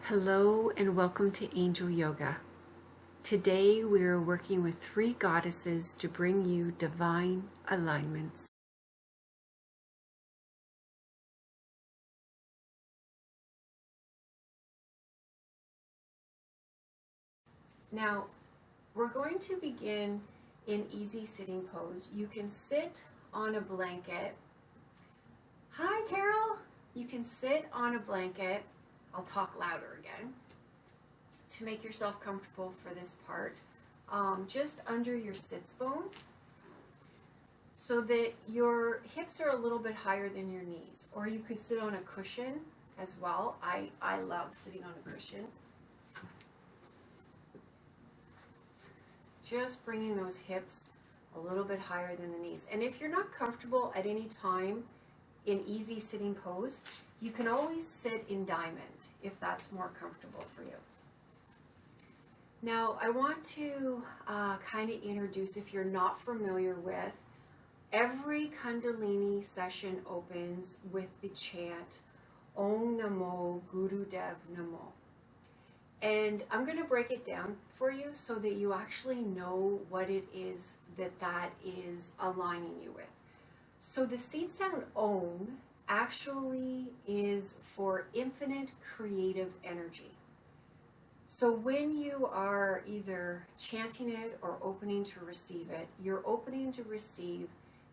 Hello and welcome to Angel Yoga. Today we are working with three goddesses to bring you divine alignments. Now we're going to begin in easy sitting pose. You can sit on a blanket. Hi Carol! You can sit on a blanket. I'll talk louder again to make yourself comfortable for this part. Just under your sits bones so that your hips are a little bit higher than your knees. Or you could sit on a cushion as well. I love sitting on a cushion. Just bringing those hips a little bit higher than the knees. And if you're not comfortable at any time in easy sitting pose, you can always sit in diamond if that's more comfortable for you. Now I want to kind of introduce, if you're not familiar with, every Kundalini session opens with the chant Om Namo Guru Dev Namo. And I'm going to break it down for you so that you actually know what it is that is aligning you with. So the seed sound Om actually is for infinite creative energy. So when you are either chanting it or opening to receive it, you're opening to receive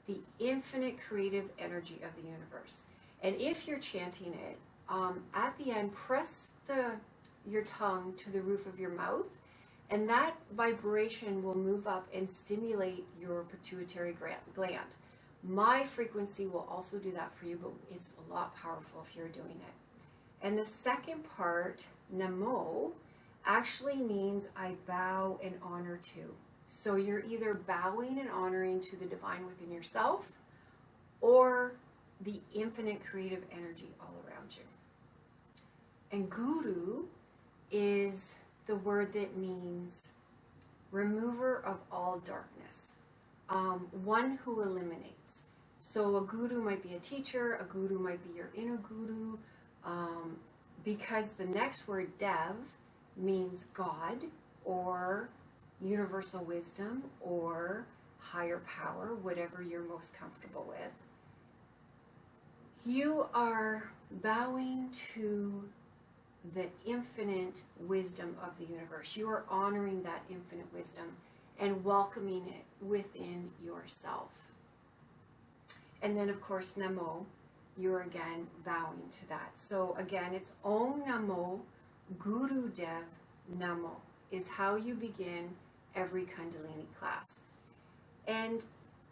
the infinite creative energy of the universe. And if you're chanting it, at the end, press your tongue to the roof of your mouth, and that vibration will move up and stimulate your pituitary gland. My frequency will also do that for you, but it's a lot powerful if you're doing it. And the second part, Namo, actually means I bow and honor to. So you're either bowing and honoring to the divine within yourself or the infinite creative energy all around you. And Guru is the word that means remover of all darkness. One who eliminates. So a guru might be a teacher, a guru might be your inner guru, because the next word Dev means God or universal wisdom or higher power, whatever you're most comfortable with. You are bowing to the infinite wisdom of the universe. You are honoring that infinite wisdom and welcoming it within yourself. And then, of course, Namo, you're again bowing to that. So again, it's Om Namo Guru Dev Namo is how you begin every Kundalini class. And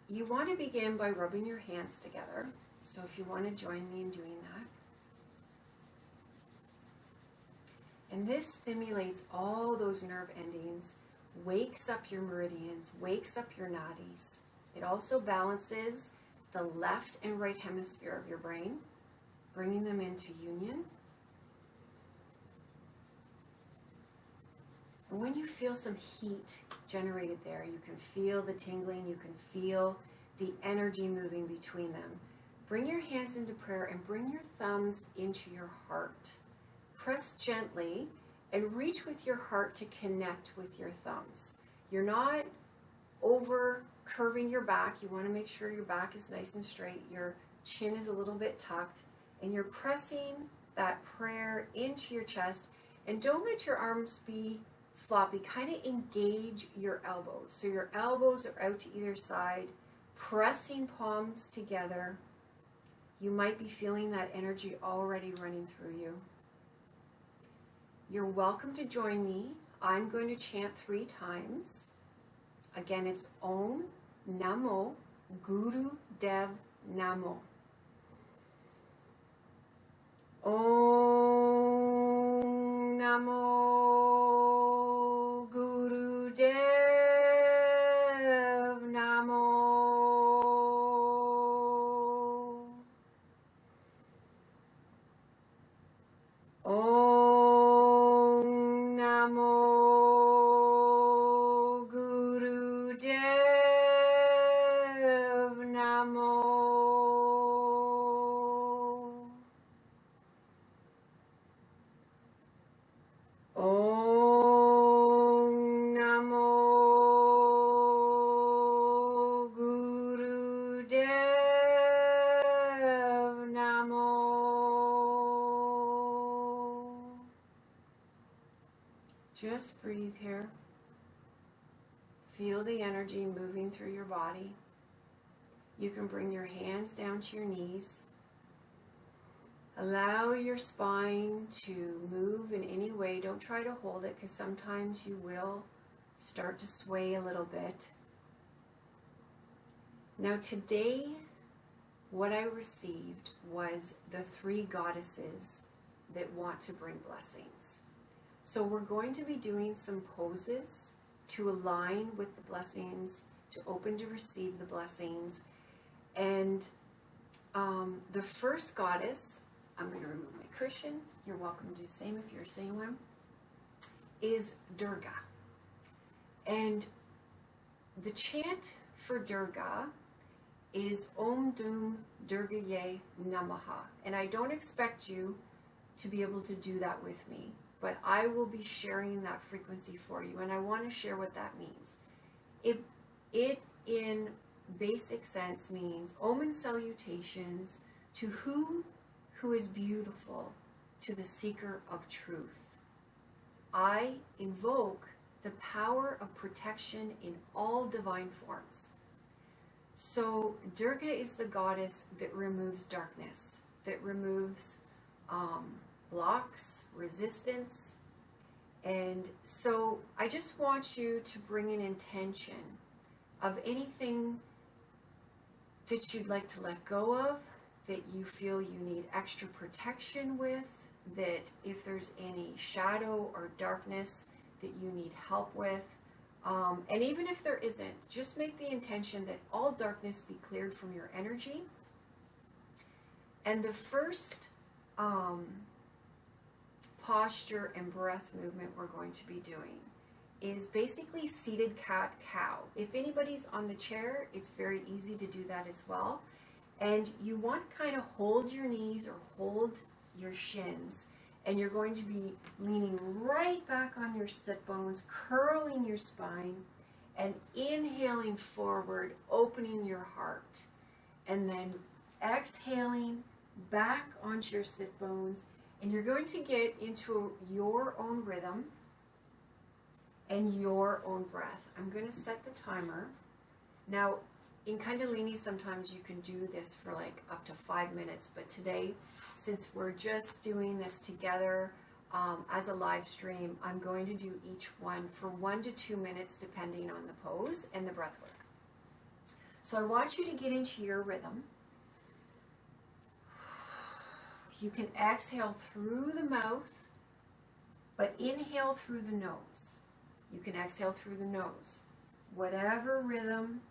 you want to begin by rubbing your hands together. So if you want to join me in doing that. And this stimulates all those nerve endings, wakes up your meridians, wakes up your nadis. It also balances the left and right hemisphere of your brain, bringing them into union. And when you feel some heat generated there, you can feel the tingling, you can feel the energy moving between them. Bring your hands into prayer and bring your thumbs into your heart. Press gently and reach with your heart to connect with your thumbs. You're not over curving your back. You want to make sure your back is nice and straight. Your chin is a little bit tucked. And you're pressing that prayer into your chest. And don't let your arms be floppy. Kind of engage your elbows. So your elbows are out to either side, pressing palms together. You might be feeling that energy already running through you. You're welcome to join me. I'm going to chant 3 times. Again, it's Om Namo Guru Dev Namo. Om Namo Guru Dev Namo. Om Namo Guru Dev Namo. Just breathe here. Feel the energy moving through your body. You can bring your hands down to your knees. Allow your spine to move in any way. Don't try to hold it, because sometimes you will start to sway a little bit. Now today, what I received was the 3 goddesses that want to bring blessings. So we're going to be doing some poses to align with the blessings, to open to receive the blessings. And the first goddess, I'm going to remove my cushion. You're welcome to do the same if you're a same one, is Durga. And the chant for Durga is Om Dum Durgaye Namaha. And I don't expect you to be able to do that with me, but I will be sharing that frequency for you, and I want to share what that means. It in basic sense means Om and salutations to who is beautiful, to the seeker of truth. I invoke the power of protection in all divine forms. So Durga is the goddess that removes darkness, that removes blocks, resistance. And so I just want you to bring an intention of anything that you'd like to let go of, that you feel you need extra protection with, that if there's any shadow or darkness that you need help with. And even if there isn't, just make the intention that all darkness be cleared from your energy. And the first posture and breath movement we're going to be doing is basically seated cat-cow. If anybody's on the chair, it's very easy to do that as well. And you want to kind of hold your knees or hold your shins, and you're going to be leaning right back on your sit bones, curling your spine, and inhaling forward, opening your heart. And then exhaling back onto your sit bones, and you're going to get into your own rhythm and your own breath. I'm going to set the timer. Now, in Kundalini, sometimes you can do this for like up to 5 minutes, but today, since we're just doing this together as a live stream, I'm going to do each one for 1 to 2 minutes, depending on the pose and the breath work. So I want you to get into your rhythm. You can exhale through the mouth, but inhale through the nose. You can exhale through the nose. Whatever rhythm,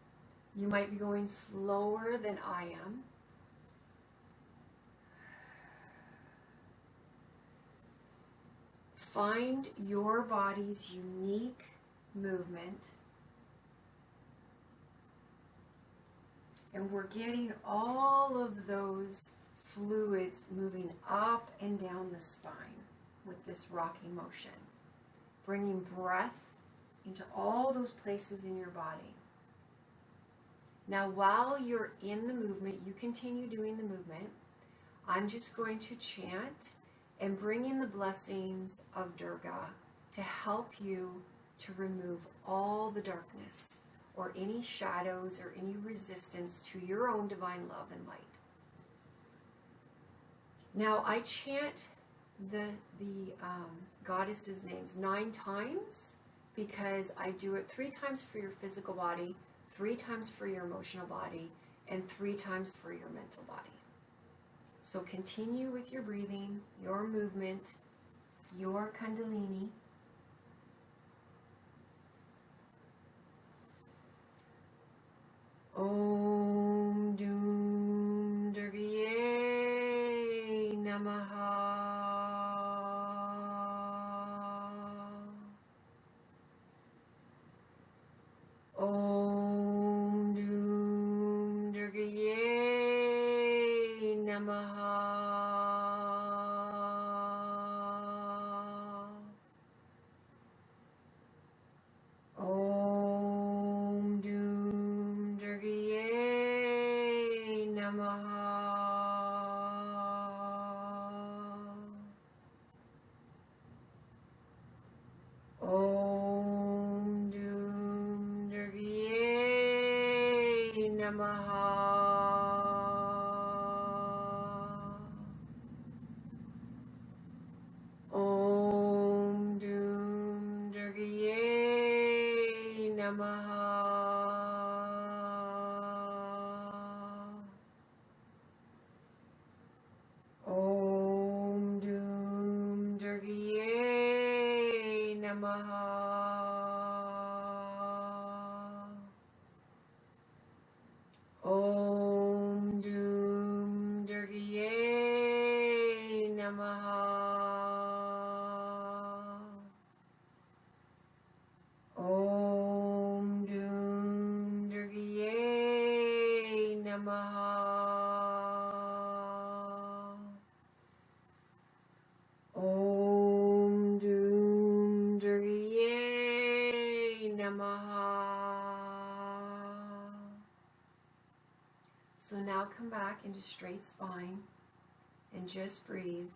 you might be going slower than I am. Find your body's unique movement. And we're getting all of those fluids moving up and down the spine with this rocking motion, bringing breath into all those places in your body. Now, while you're in the movement, you continue doing the movement. I'm just going to chant and bring in the blessings of Durga to help you to remove all the darkness or any shadows or any resistance to your own divine love and light. Now, I chant the goddesses' names 9 times because I do it 3 times for your physical body, 3 times for your emotional body, and 3 times for your mental body. So continue with your breathing, your movement, your Kundalini. Om Dum Durgaye Namaha. Om Dum Durgaye Namaha. Om Dum Durgaye Namaha. Om Doom Durgaye Namaha. Om Doom Durgaye Namaha. Om Doom Durgaye Namaha. Om Doom Durgaye Namaha. Om Doom Durgaye Namaha. So now come back into straight spine and just breathe,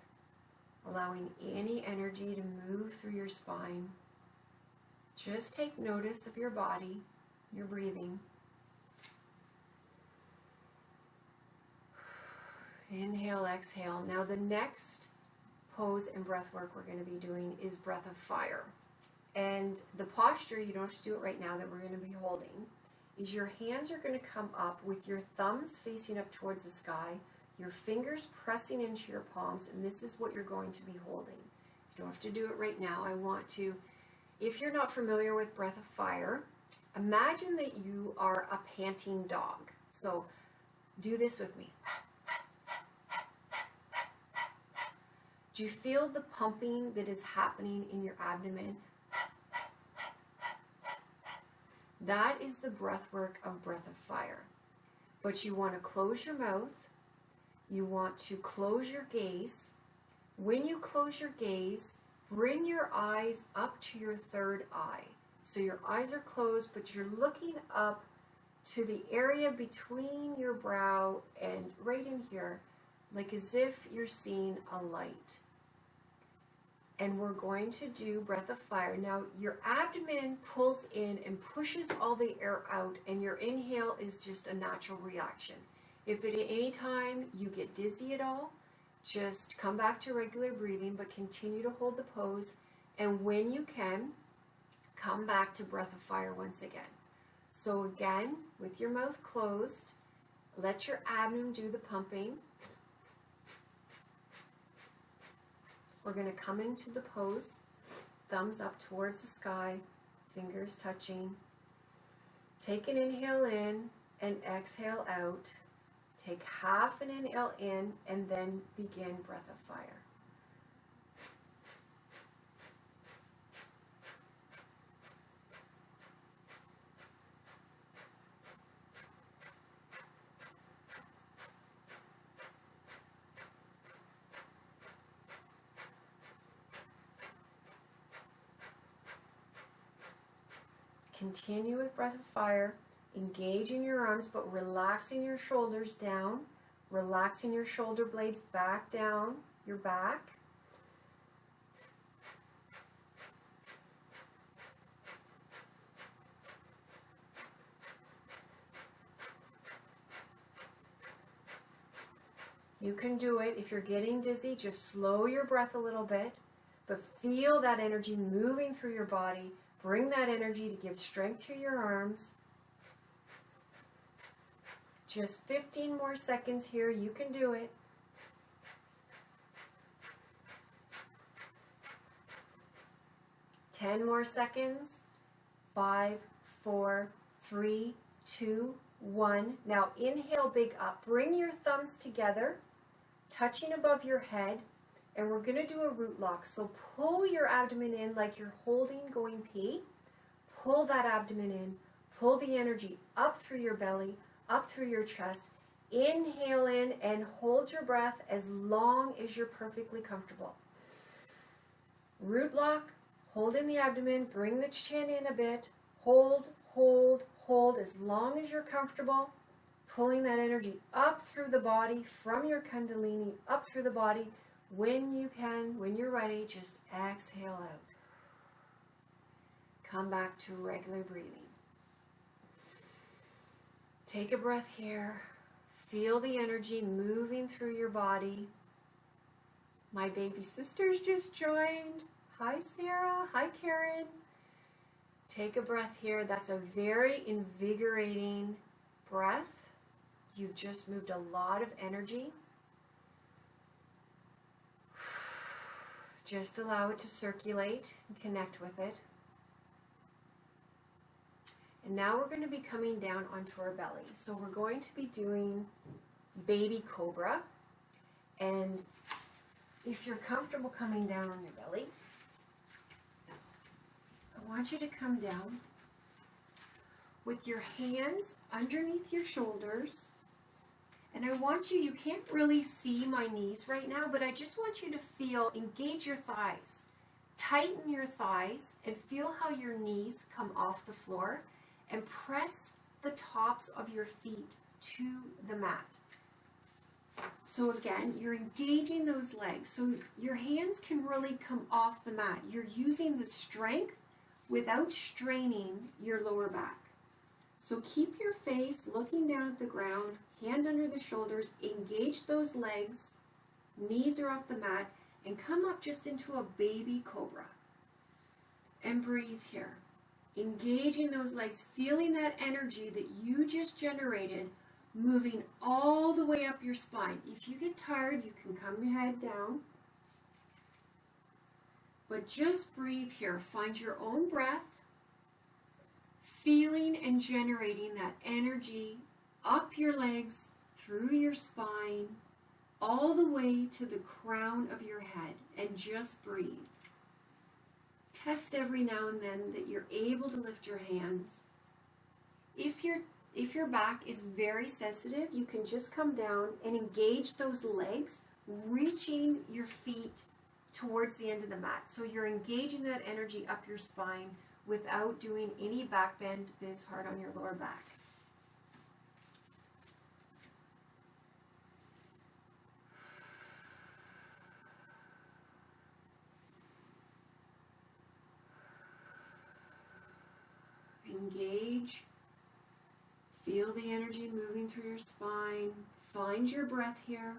allowing any energy to move through your spine. Just take notice of your body, your breathing. Inhale, exhale. Now the next pose and breath work we're going to be doing is breath of fire. And the posture, you don't have to do it right now, that we're going to be holding, is your hands are going to come up with your thumbs facing up towards the sky, your fingers pressing into your palms, and this is what you're going to be holding. You don't have to do it right now. I want to, if you're not familiar with breath of fire, imagine that you are a panting dog. So do this with me. Do you feel the pumping that is happening in your abdomen? That is the breath work of breath of fire. But you want to close your mouth. You want to close your gaze. When you close your gaze, bring your eyes up to your third eye. So your eyes are closed, but you're looking up to the area between your brow and right in here, like as if you're seeing a light. And we're going to do breath of fire. Now your abdomen pulls in and pushes all the air out, and your inhale is just a natural reaction. If at any time you get dizzy at all, just come back to regular breathing, but continue to hold the pose. And when you can, come back to breath of fire once again. So again, with your mouth closed, let your abdomen do the pumping. We're going to come into the pose, thumbs up towards the sky, fingers touching. Take an inhale in and exhale out. Take half an inhale in and then begin breath of fire. Continue with breath of fire, engaging your arms but relaxing your shoulders down, relaxing your shoulder blades back down your back. You can do it. If you're getting dizzy, just slow your breath a little bit, but feel that energy moving through your body. Bring that energy to give strength to your arms. Just 15 more seconds here. You can do it. Ten more seconds. 5, 4, 3, 2, 1. Now inhale big up. Bring your thumbs together, touching above your head. And we're going to do a root lock. So pull your abdomen in like you're holding going pee. Pull that abdomen in. Pull the energy up through your belly, up through your chest. Inhale in and hold your breath as long as you're perfectly comfortable. Root lock, hold in the abdomen, bring the chin in a bit. Hold, hold, hold as long as you're comfortable. Pulling that energy up through the body, from your Kundalini, up through the body. When you can, when you're ready, just exhale out. Come back to regular breathing. Take a breath here. Feel the energy moving through your body. My baby sisters just joined. Hi, Sarah. Hi, Karen. Take a breath here. That's a very invigorating breath. You've just moved a lot of energy. Just allow it to circulate and connect with it. And now we're going to be coming down onto our belly. So we're going to be doing baby cobra. And if you're comfortable coming down on your belly, I want you to come down with your hands underneath your shoulders. And I want you can't really see my knees right now, but I just want you to feel, engage your thighs. Tighten your thighs and feel how your knees come off the floor and press the tops of your feet to the mat. So again, you're engaging those legs. So your hands can really come off the mat. You're using the strength without straining your lower back. So keep your face looking down at the ground, hands under the shoulders, engage those legs, knees are off the mat, and come up just into a baby cobra. And breathe here. Engaging those legs, feeling that energy that you just generated, moving all the way up your spine. If you get tired, you can come your head down. But just breathe here. Find your own breath. Feeling and generating that energy up your legs, through your spine, all the way to the crown of your head. And just breathe. Test every now and then that you're able to lift your hands. If your back is very sensitive, you can just come down and engage those legs, reaching your feet towards the end of the mat. So you're engaging that energy up your spine without doing any back bend that is hard on your lower back. Engage. Feel the energy moving through your spine. Find your breath here.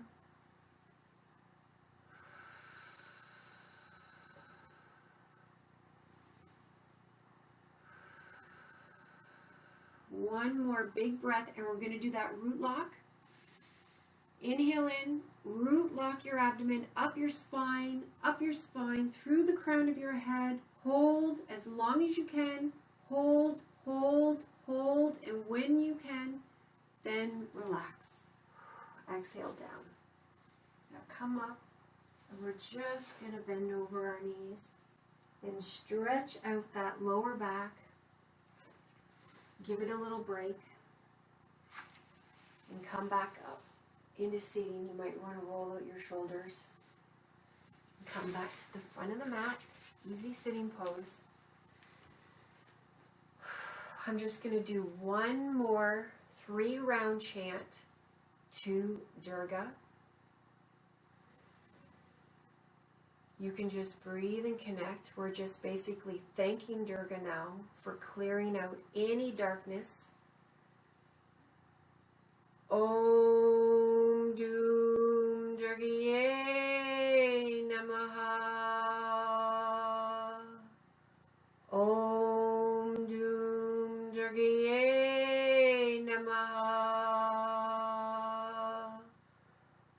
One more big breath, and we're going to do that root lock. Inhale in, root lock your abdomen, up your spine, through the crown of your head. Hold as long as you can. Hold, hold, hold, and when you can, then relax. Exhale down. Now come up, and we're just going to bend over our knees and stretch out that lower back. Give it a little break, and come back up into seating. You might want to roll out your shoulders. And come back to the front of the mat, easy sitting pose. I'm just going to do one more 3-round chant to Durga. You can just breathe and connect. We're just basically thanking Durga now for clearing out any darkness. Om Doom Durgaye Namaha. Om Doom Durgaye Namaha.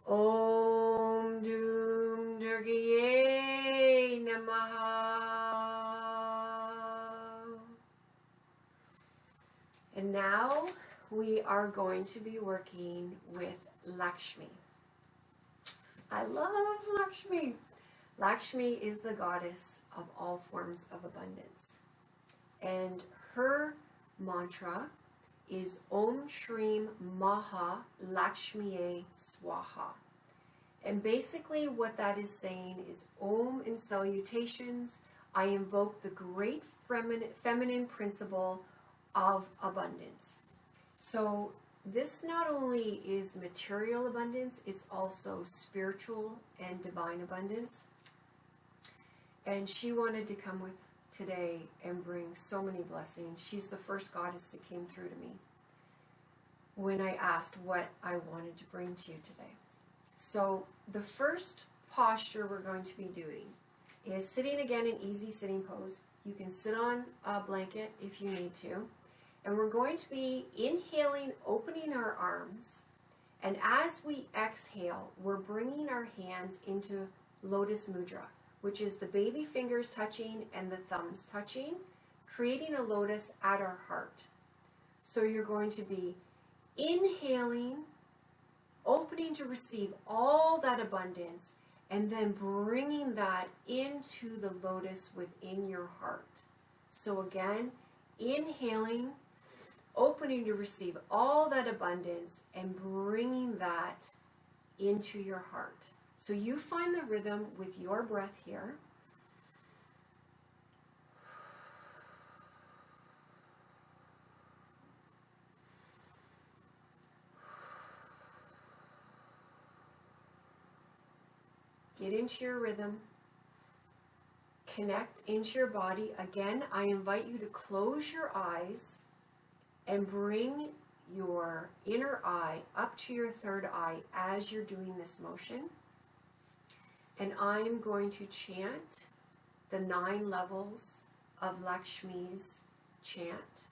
Om Doom Durgaye Namaha. And now we are going to be working with Lakshmi. I love Lakshmi. Lakshmi is the goddess of all forms of abundance. And her mantra is Om Shreem Maha Lakshmiye Swaha. And basically what that is saying is Om in salutations, I invoke the great feminine principle of abundance. So this not only is material abundance, it's also spiritual and divine abundance. And she wanted to come with today and bring so many blessings. She's the first goddess that came through to me. when I asked what I wanted to bring to you today. So the first posture we're going to be doing is sitting again in easy sitting pose. You can sit on a blanket if you need to. And we're going to be inhaling, opening our arms. And as we exhale, we're bringing our hands into Lotus Mudra, which is the baby fingers touching and the thumbs touching, creating a lotus at our heart. So you're going to be inhaling, opening to receive all that abundance, and then bringing that into the lotus within your heart. So again, inhaling, opening to receive all that abundance, and bringing that into your heart. So you find the rhythm with your breath here. Get into your rhythm. Connect into your body. Again, I invite you to close your eyes and bring your inner eye up to your third eye as you're doing this motion. And I'm going to chant the 9 levels of Lakshmi's chant.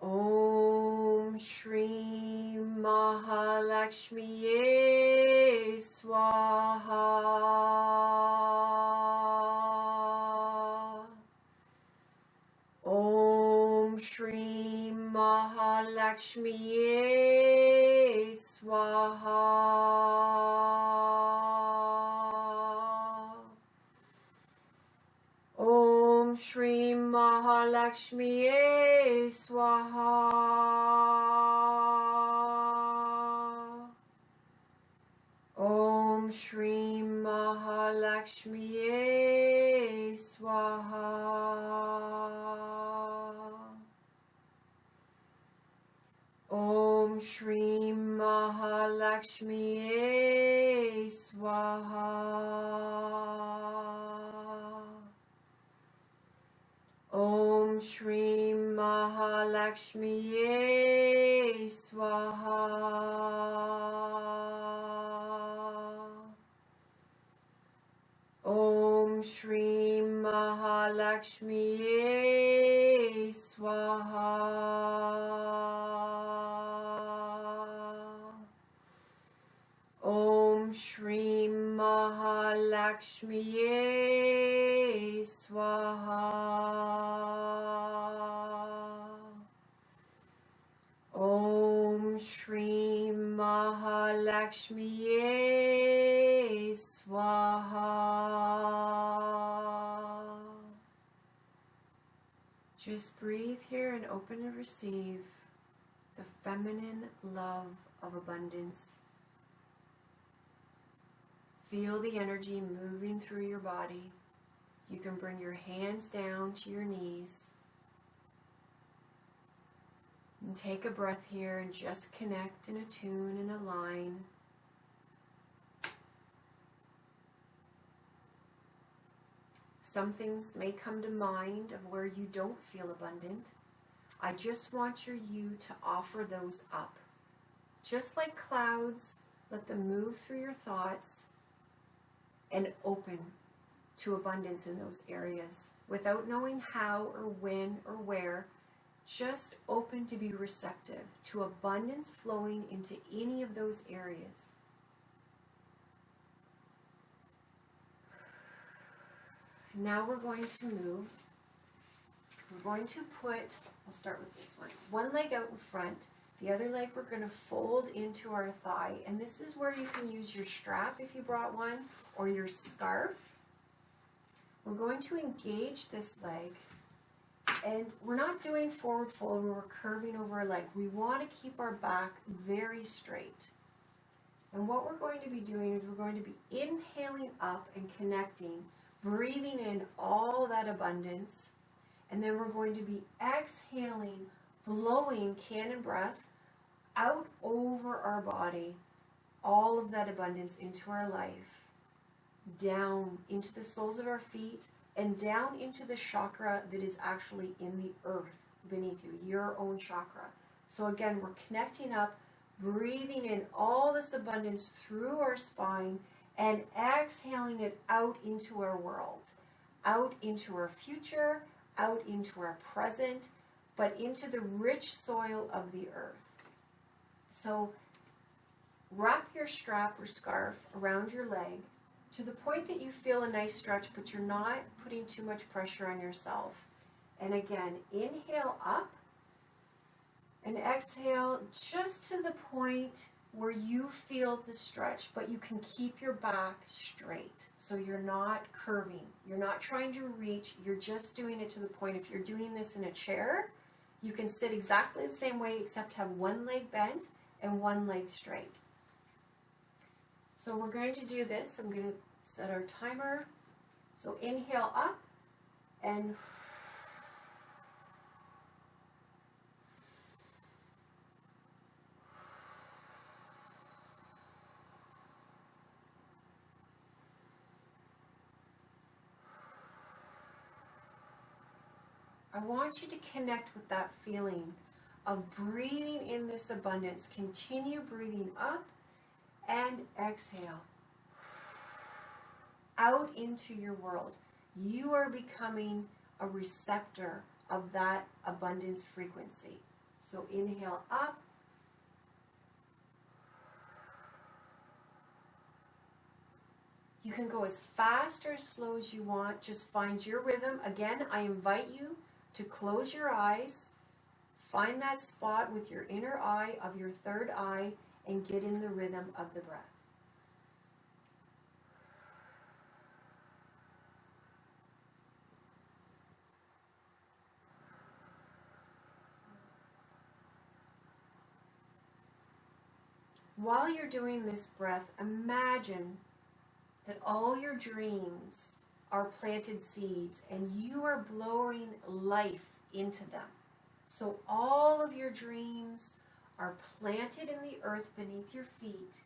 Om Shri Mahalakshmiye Swaha. Om Shri Mahalakshmiye Swaha. Om Shri Mahalakshmiye Swaha. Om Shri Mahalakshmiye Swaha. Om Shri Mahalakshmiye Swaha. Om Shri Mahalakshmiye Swaha. Om Shri Mahalakshmiye Swaha. Om Shri Mahalakshmiye Swaha. Om Shri Mahalakshmiye Swaha. Just breathe here and open and receive the feminine love of abundance. Feel the energy moving through your body. You can bring your hands down to your knees. And take a breath here and just connect and attune and align. Some things may come to mind of where you don't feel abundant. I just want you to offer those up. Just like clouds, let them move through your thoughts and open to abundance in those areas without knowing how or when or where. Just open to be receptive to abundance flowing into any of those areas. Now we're going to move. We're going to put, I'll start with this one leg out in front, the other leg we're going to fold into our thigh, and this is where you can use your strap if you brought one, or your scarf. We're going to engage this leg, and we're not doing forward fold where we're curving over our leg. We want to keep our back very straight. And what we're going to be doing is we're going to be inhaling up and connecting, breathing in all that abundance, and then we're going to be exhaling, blowing cannon breath out over our body, all of that abundance into our life, down into the soles of our feet, and down into the chakra that is actually in the earth beneath you, your own chakra. So again, we're connecting up, breathing in all this abundance through our spine and exhaling it out into our world, out into our future, out into our present, but into the rich soil of the earth. So wrap your strap or scarf around your leg to the point that you feel a nice stretch, but you're not putting too much pressure on yourself. And again, inhale up and exhale just to the point where you feel the stretch, but you can keep your back straight. So you're not curving. You're not trying to reach. You're just doing it to the point. If you're doing this in a chair, you can sit exactly the same way except have one leg bent and one leg straight. So we're going to do this. I'm going to set our timer. So inhale up and I want you to connect with that feeling of breathing in this abundance. Continue breathing up and exhale out into your world. You are becoming a receptor of that abundance frequency. So inhale up. You can go as fast or as slow as you want. Just find your rhythm. Again, I invite you to close your eyes, find that spot with your inner eye of your third eye, and get in the rhythm of the breath. While you're doing this breath, imagine that all your dreams are planted seeds and you are blowing life into them. So all of your dreams are planted in the earth beneath your feet,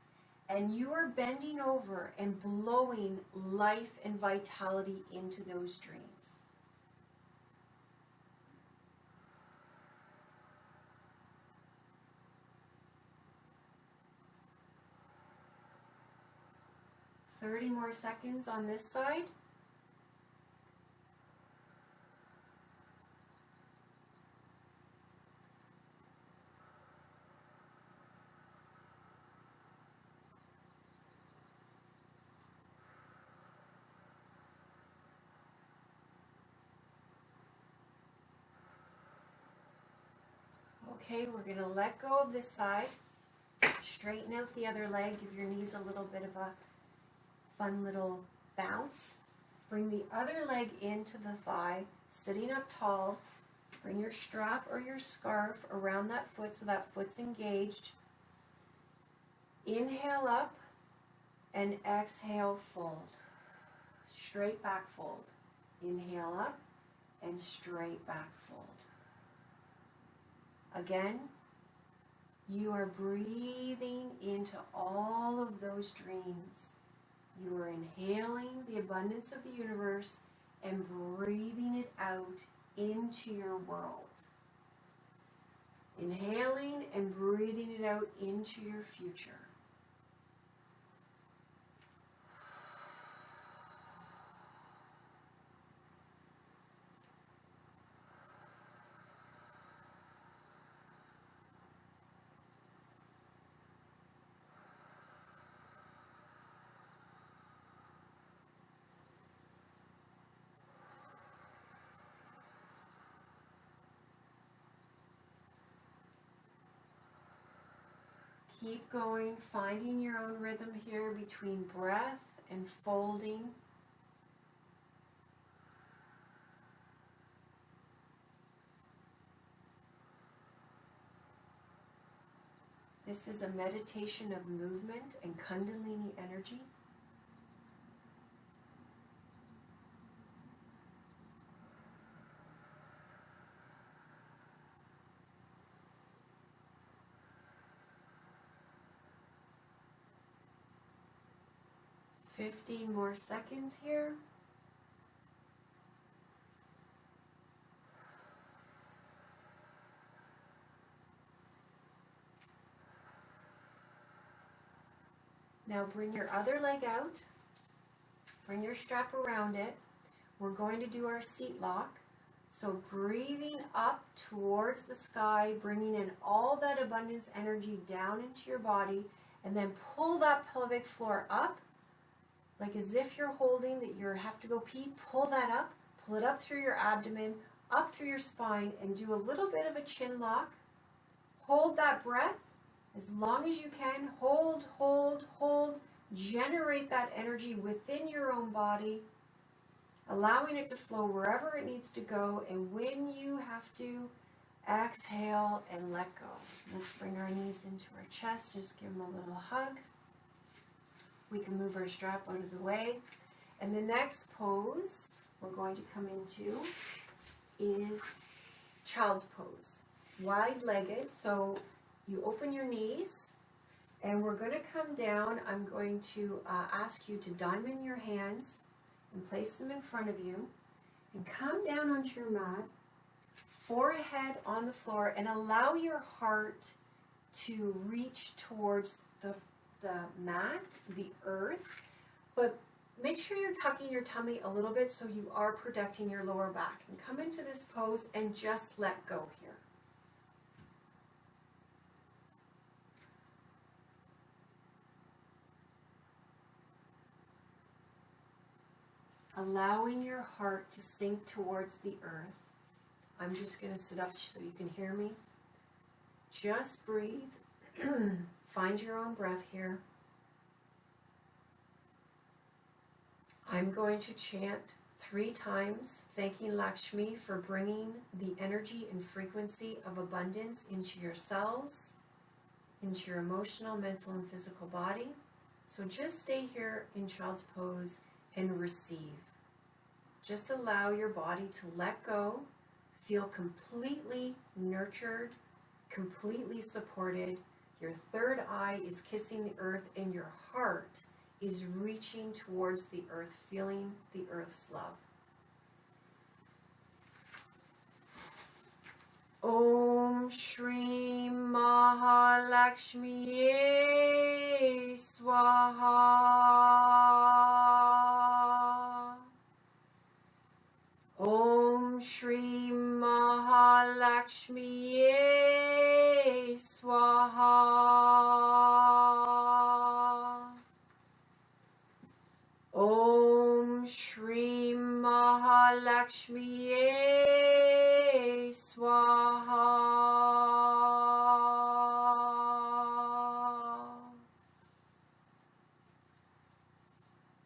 and you are bending over and blowing life and vitality into those dreams. "30 more seconds on this side. Okay, we're going to let go of this side. Straighten out the other leg. Give your knees a little bit of a fun little bounce. Bring the other leg into the thigh, sitting up tall. Bring your strap or your scarf around that foot so that foot's engaged. Inhale up and exhale, fold. Straight back fold. Inhale up and straight back fold. Again, you are breathing into all of those dreams. You are inhaling the abundance of the universe and breathing it out into your world. Inhaling and breathing it out into your future. Keep going, finding your own rhythm here between breath and folding. This is a meditation of movement and Kundalini energy. "15 more seconds here. Now bring your other leg out. Bring your strap around it. We're going to do our seat lock. So breathing up towards the sky, bringing in all that abundance energy down into your body, and then pull that pelvic floor up, like as if you're holding that you have to go pee. Pull that up, pull it up through your abdomen, up through your spine, and do a little bit of a chin lock. Hold that breath as long as you can. Hold, hold, hold. Generate that energy within your own body, allowing it to flow wherever it needs to go. And when you have to, exhale and let go. Let's bring our knees into our chest. Just give them a little hug. We can move our strap out of the way. And the next pose we're going to come into is child's pose. Wide-legged, so you open your knees, and we're going to come down. I'm going to ask you to diamond your hands and place them in front of you, and come down onto your mat, forehead on the floor, and allow your heart to reach towards the mat, the earth, but make sure you're tucking your tummy a little bit so you are protecting your lower back. And come into this pose and just let go here. Allowing your heart to sink towards the earth. I'm just going to sit up so you can hear me. Just breathe. Find your own breath here. I'm going to chant 3 times, thanking Lakshmi for bringing the energy and frequency of abundance into your cells, into your emotional, mental, and physical body. So just stay here in child's pose and receive. Just allow your body to let go, feel completely nurtured, completely supported. Your third eye is kissing the earth, and your heart is reaching towards the earth, feeling the earth's love. Om Shri Mahalakshmi Swaha. Om Shri Mahalakshmi Swaha. Om Shri Mahalakshmi Swaha.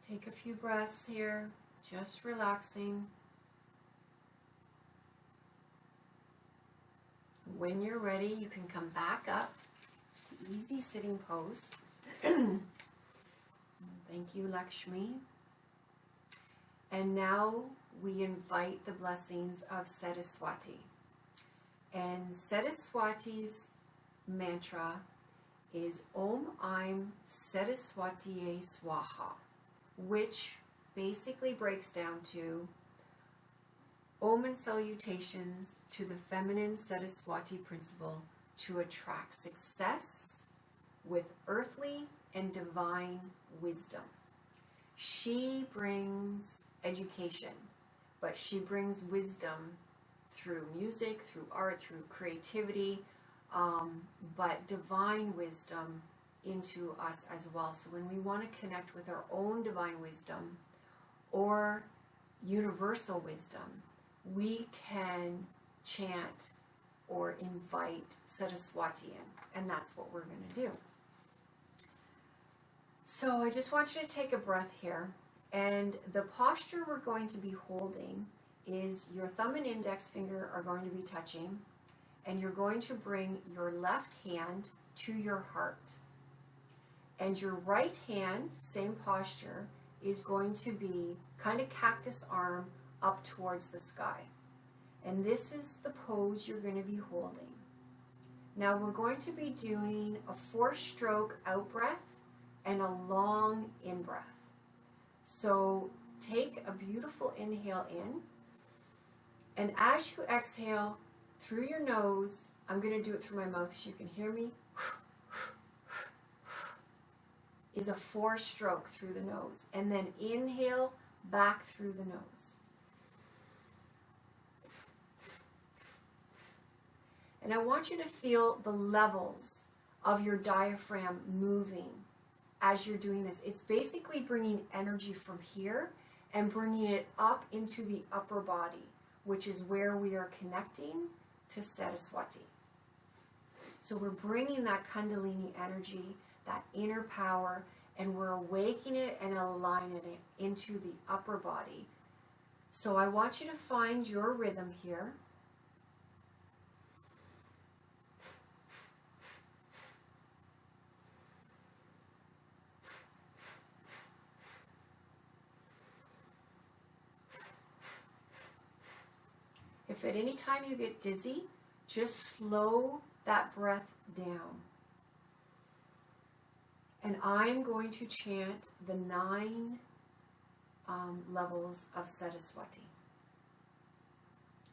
Take a few breaths here, just relaxing. When you're ready, you can come back up to easy sitting pose. Thank you, Lakshmi. And now we invite the blessings of Saraswati. And Saraswati's mantra is Om Aim Saraswatiye Swaha, which basically breaks down to Om and salutations to the feminine Saraswati principle to attract success with earthly and divine wisdom. She brings education, but she brings wisdom through music, through art, through creativity, but divine wisdom into us as well. So when we want to connect with our own divine wisdom or universal wisdom, we can chant or invite Saraswati in, and that's what we're going to do. So I just want you to take a breath here, and the posture we're going to be holding is your thumb and index finger are going to be touching, and you're going to bring your left hand to your heart. And your right hand, same posture, is going to be kind of cactus arm up towards the sky. And this is the pose you're going to be holding. Now we're going to be doing a 4-stroke out breath and a long in breath. So take a beautiful inhale in, and as you exhale through your nose, I'm going to do it through my mouth so you can hear me. is a 4-stroke through the nose. And then inhale back through the nose. And I want you to feel the levels of your diaphragm moving as you're doing this. It's basically bringing energy from here and bringing it up into the upper body, which is where we are connecting to Saraswati. So we're bringing that Kundalini energy, that inner power, and we're awakening it and aligning it into the upper body. So I want you to find your rhythm here. If at any time you get dizzy, just slow that breath down. And I'm going to chant the 9 levels of Saraswati.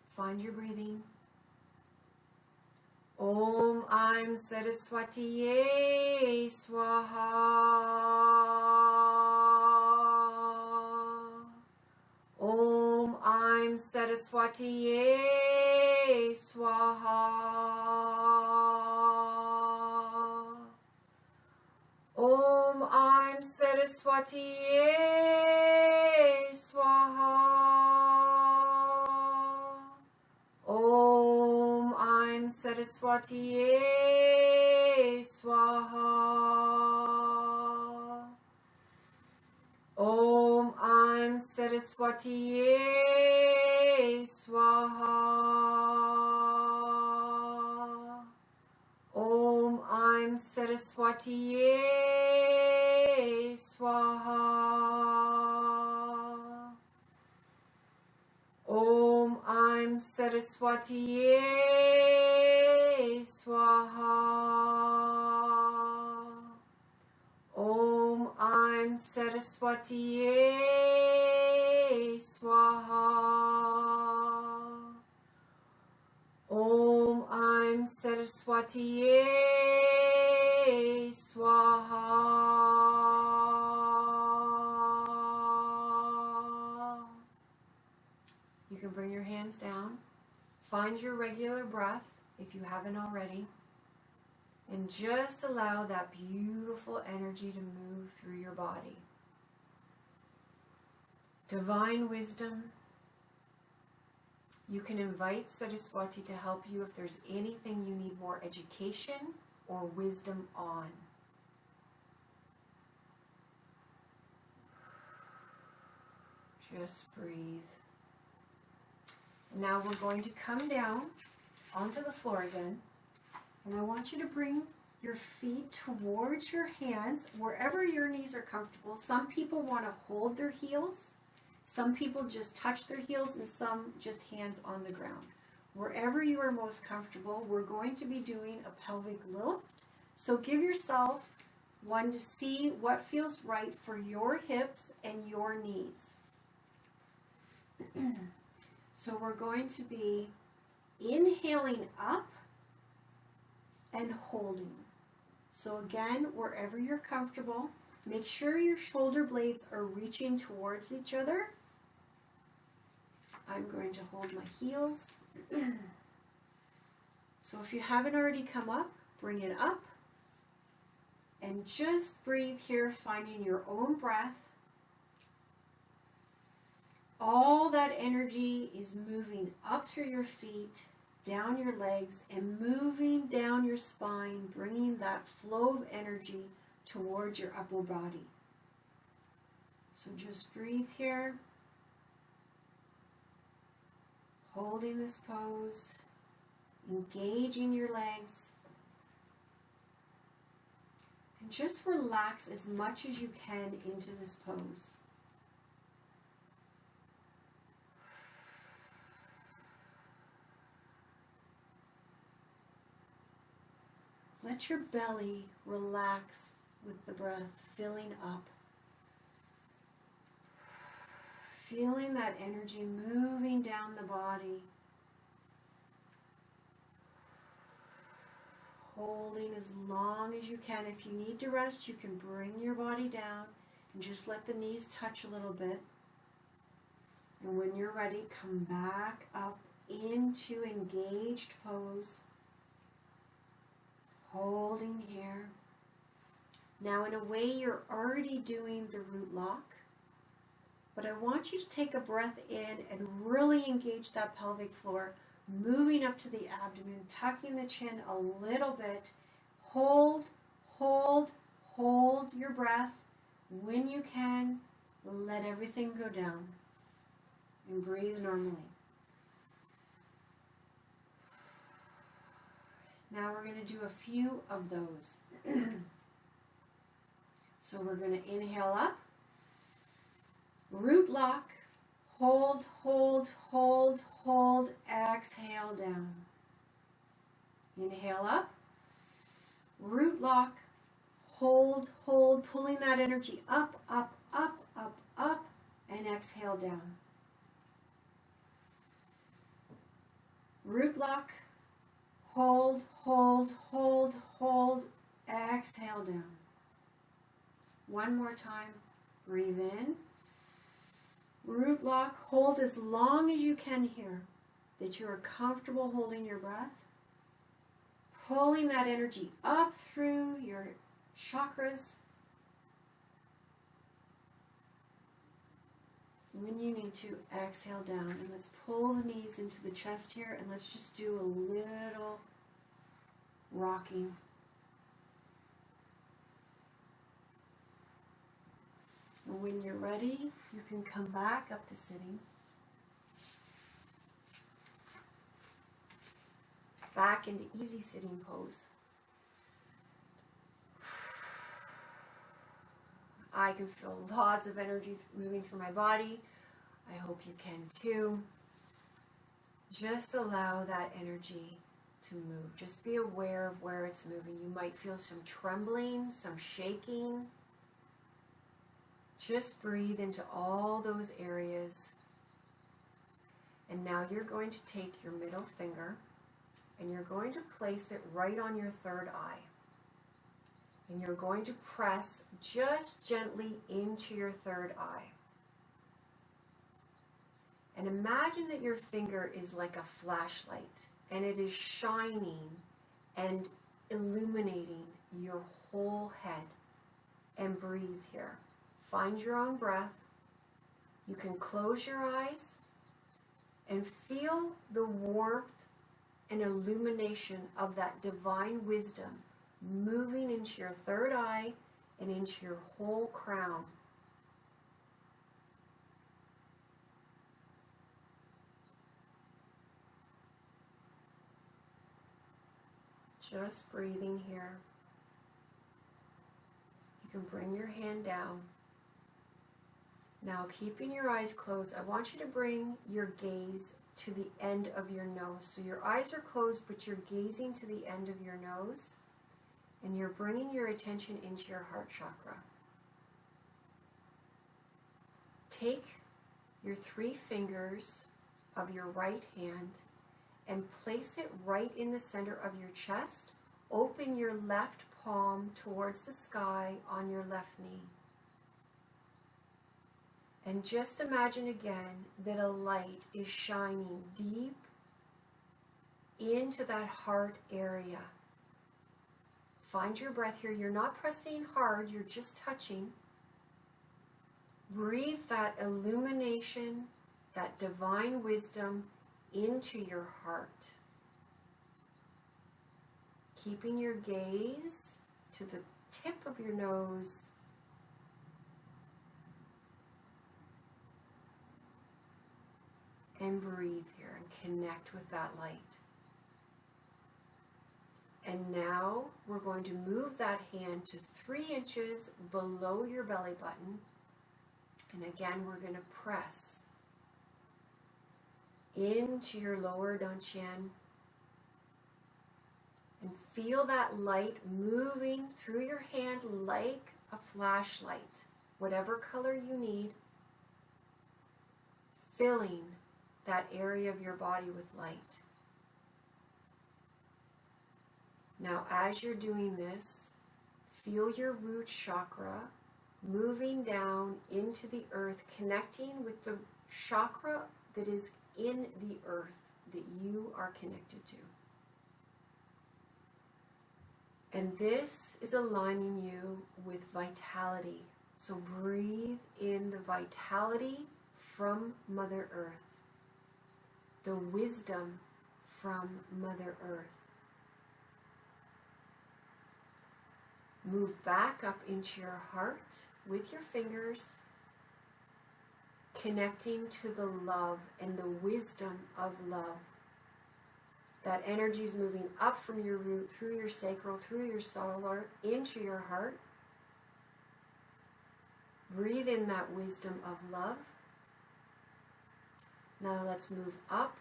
Find your breathing. Om Aim Saraswatiye Swaha. Om Aim Saraswatiye Swaha. Om Aim Saraswatiye Swaha. Om Aim Saraswatiye Swaha. Om Aim Saraswatiye Swaha. Om Aim Saraswatiye Swaha. Om Aim Saraswatiye Swaha. Om Aim Saraswatiye Swaha. Om Aim Saraswatiye Swaha. You can bring your hands down. Find your regular breath if you haven't already. And just allow that beautiful energy to move through your body. Divine wisdom. You can invite Saraswati to help you if there's anything you need more education or wisdom on. Just breathe. Now we're going to come down onto the floor again. And I want you to bring your feet towards your hands, wherever your knees are comfortable. Some people want to hold their heels. Some people just touch their heels, and some just hands on the ground. Wherever you are most comfortable, we're going to be doing a pelvic lift. So give yourself one to see what feels right for your hips and your knees. So we're going to be inhaling up and holding. So again, wherever you're comfortable, make sure your shoulder blades are reaching towards each other. I'm going to hold my heels. So if you haven't already come up, bring it up. And just breathe here, finding your own breath. All that energy is moving up through your feet, down your legs, and moving down your spine, bringing that flow of energy towards your upper body. So just breathe here, holding this pose, engaging your legs, and just relax as much as you can into this pose. Let your belly relax with the breath, filling up. Feeling that energy moving down the body. holding as long as you can. If you need to rest, you can bring your body down and just let the knees touch a little bit. And when you're ready, come back up into engaged pose. Holding here. Now in a way you're already doing the root lock, but I want you to take a breath in and really engage that pelvic floor, moving up to the abdomen, tucking the chin a little bit. Hold, hold, hold your breath. When you can, let everything go down and breathe normally. Now we're going to do a few of those. So we're going to inhale up, root lock, hold, hold, hold, hold, exhale down. Inhale up, root lock, hold, hold, pulling that energy up, up, up, up, up, and exhale down. Root lock, hold, hold, hold, hold, exhale down. One more time, breathe in, root lock, hold as long as you can here, that you are comfortable holding your breath, pulling that energy up through your chakras. When you need to, exhale down, and let's pull the knees into the chest here, and let's just do a little rocking. And when you're ready, you can come back up to sitting. Back into easy sitting pose. I can feel lots of energy moving through my body. I hope you can too. Just allow that energy to move. Just be aware of where it's moving. You might feel some trembling, some shaking. Just breathe into all those areas. And now you're going to take your middle finger and you're going to place it right on your third eye. And you're going to press just gently into your third eye. And imagine that your finger is like a flashlight and it is shining and illuminating your whole head. And breathe here. Find your own breath. You can close your eyes and feel the warmth and illumination of that divine wisdom moving into your third eye and into your whole crown. Just breathing here. You can bring your hand down. Now, keeping your eyes closed, I want you to bring your gaze to the end of your nose. So your eyes are closed, but you're gazing to the end of your nose, and you're bringing your attention into your heart chakra. Take your 3 fingers of your right hand and place it right in the center of your chest. Open your left palm towards the sky on your left knee. And just imagine again that a light is shining deep into that heart area. Find your breath here. You're not pressing hard, you're just touching. Breathe that illumination, that divine wisdom into your heart. Keeping your gaze to the tip of your nose. And breathe here and connect with that light. And now we're going to move that hand to 3 inches below your belly button. And again, we're going to press into your lower dantian. And feel that light moving through your hand like a flashlight. Whatever color you need. Filling that area of your body with light. Now, as you're doing this, feel your root chakra moving down into the earth, connecting with the chakra that is in the earth that you are connected to. And this is aligning you with vitality. So breathe in the vitality from Mother Earth, the wisdom from Mother Earth. Move back up into your heart with your fingers, connecting to the love and the wisdom of love. That energy is moving up from your root, through your sacral, through your solar, into your heart. Breathe in that wisdom of love. Now let's move up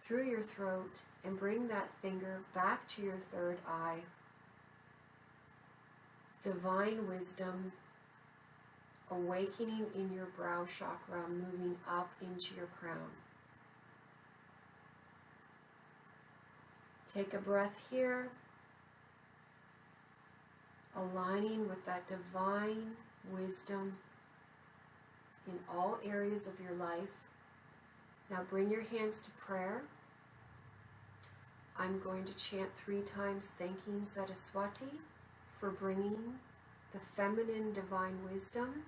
through your throat and bring that finger back to your third eye. Divine wisdom awakening in your brow chakra, moving up into your crown. Take a breath here, aligning with that divine wisdom in all areas of your life. Now bring your hands to prayer. I'm going to chant 3 times, thanking Saraswati for bringing the feminine divine wisdom.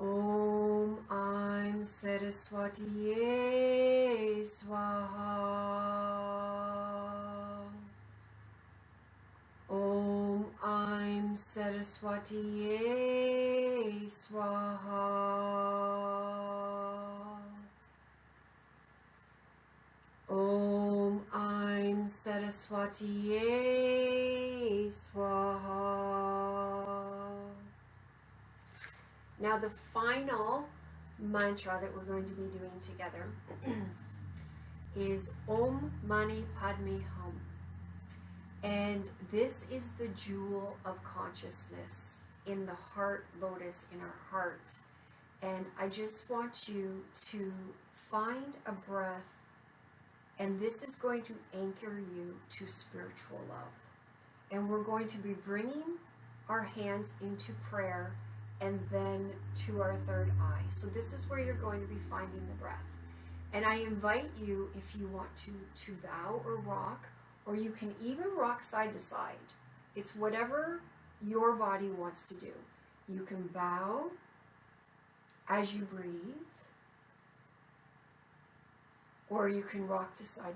Om Aim Saraswatiye Swaha. Om Aim Saraswatiye Swaha. Om Aim Saraswatiye Swaha. Now the final mantra that we're going to be doing together is Om Mani Padme Hum. And this is the jewel of consciousness in the heart lotus, in our heart. And I just want you to find a breath, and this is going to anchor you to spiritual love. And we're going to be bringing our hands into prayer and then to our third eye. So this is where you're going to be finding the breath. And I invite you, if you want to bow or rock, or you can even rock side to side. It's whatever your body wants to do. You can bow as you breathe, or you can rock to side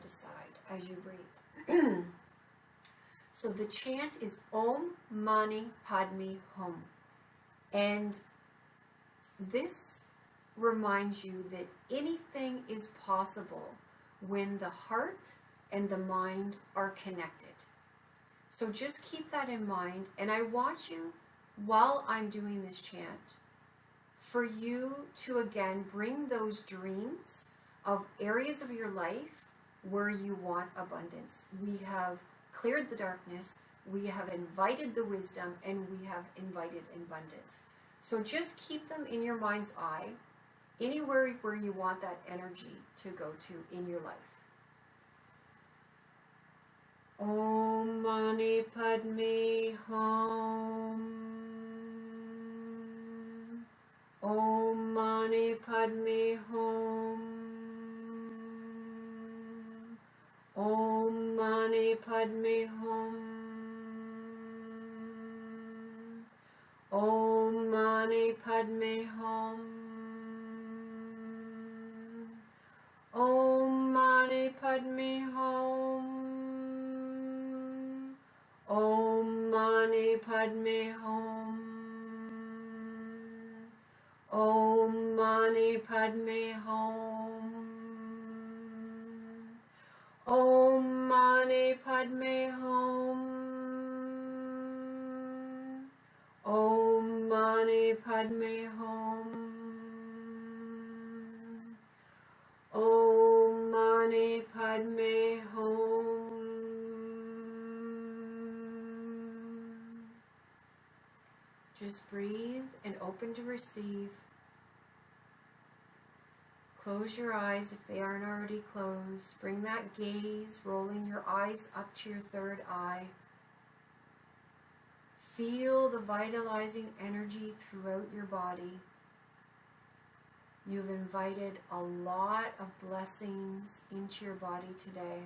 as you breathe. So the chant is Om Mani Padme Hum. And this reminds you that anything is possible when the heart and the mind are connected. So just keep that in mind. And I want you, while I'm doing this chant, for you to again bring those dreams of areas of your life where you want abundance. We have cleared the darkness, we have invited the wisdom, and we have invited abundance. So just keep them in your mind's eye, anywhere where you want that energy to go to in your life. Om Mani Padme Hum. Om Mani Padme Hum. Om Mani Padme Hum. Om Mani Padme Hum. Om Mani Padme Hum. Om Mani Padme Hum. Om Mani Padme Hum. Om Mani Padme Hum. Om Mani Padme Hum. Om Mani Padme Hum. Just breathe and open to receive. Close your eyes if they aren't already closed. Bring that gaze, rolling your eyes up to your third eye. Feel the vitalizing energy throughout your body. You've invited a lot of blessings into your body today.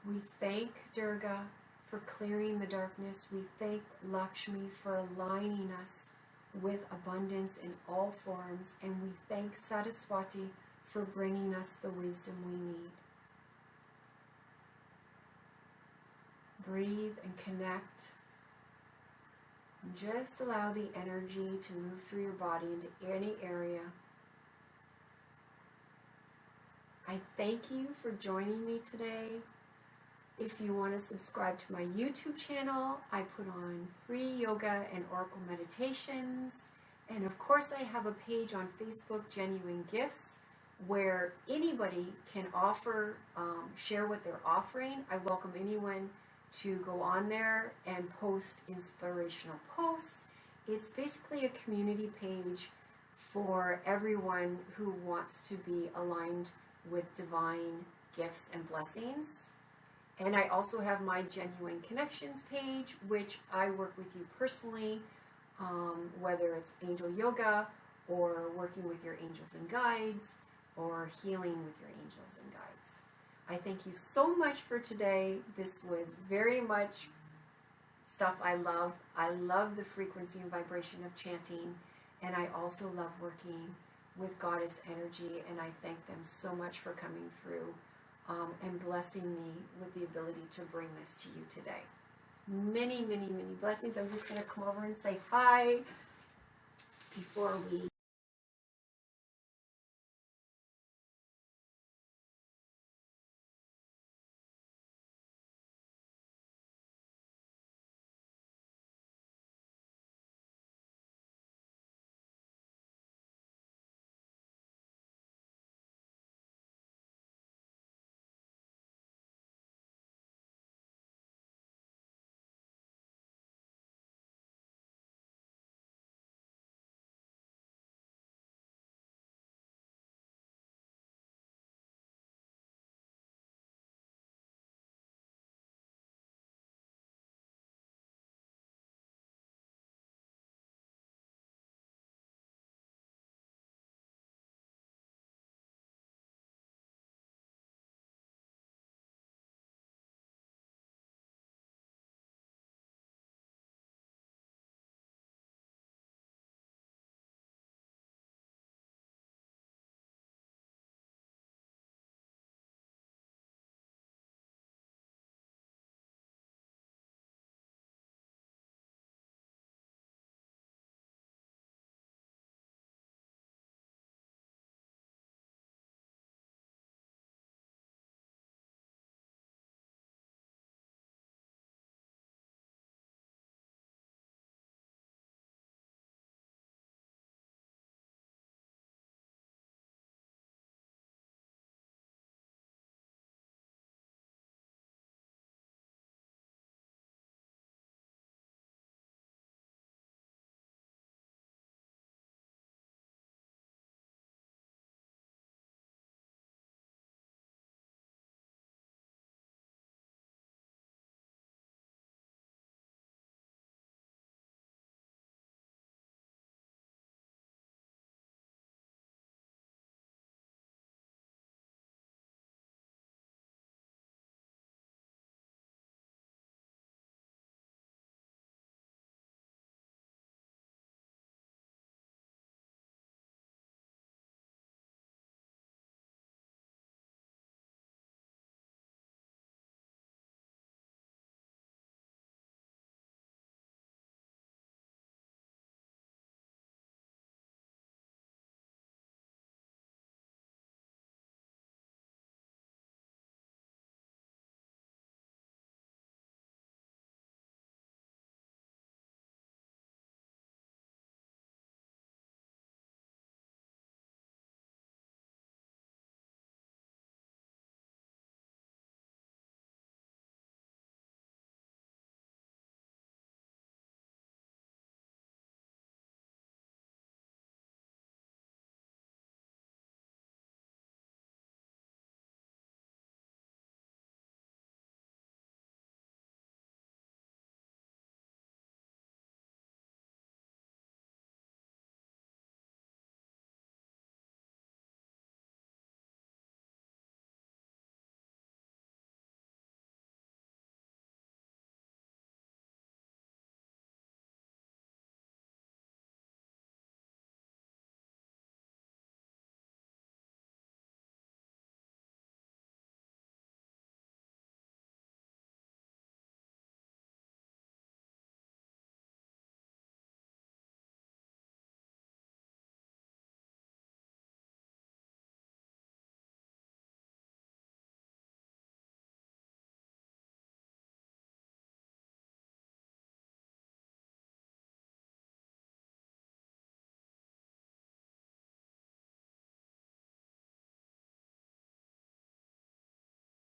We thank Durga for clearing the darkness. We thank Lakshmi for aligning us with abundance in all forms. And we thank Saraswati for bringing us the wisdom we need. Breathe and connect. Just allow the energy to move through your body into any area. I thank you for joining me today. If you want to subscribe to my YouTube channel, I put on free yoga and oracle meditations. And of course, I have a page on Facebook, Jenuine Gifts, where anybody can offer, share what they're offering. I welcome anyone to go on there and post inspirational posts. It's basically a community page for everyone who wants to be aligned with divine gifts and blessings. And I also have my Genuine Connections page, which I work with you personally, whether it's angel yoga or working with your angels and guides or healing with your angels and guides. I thank you so much for today. This was very much stuff I love. I love the frequency and vibration of chanting, and I also love working with Goddess energy, and I thank them so much for coming through and blessing me with the ability to bring this to you today. Many, many, many blessings. I'm just going to come over and say hi before we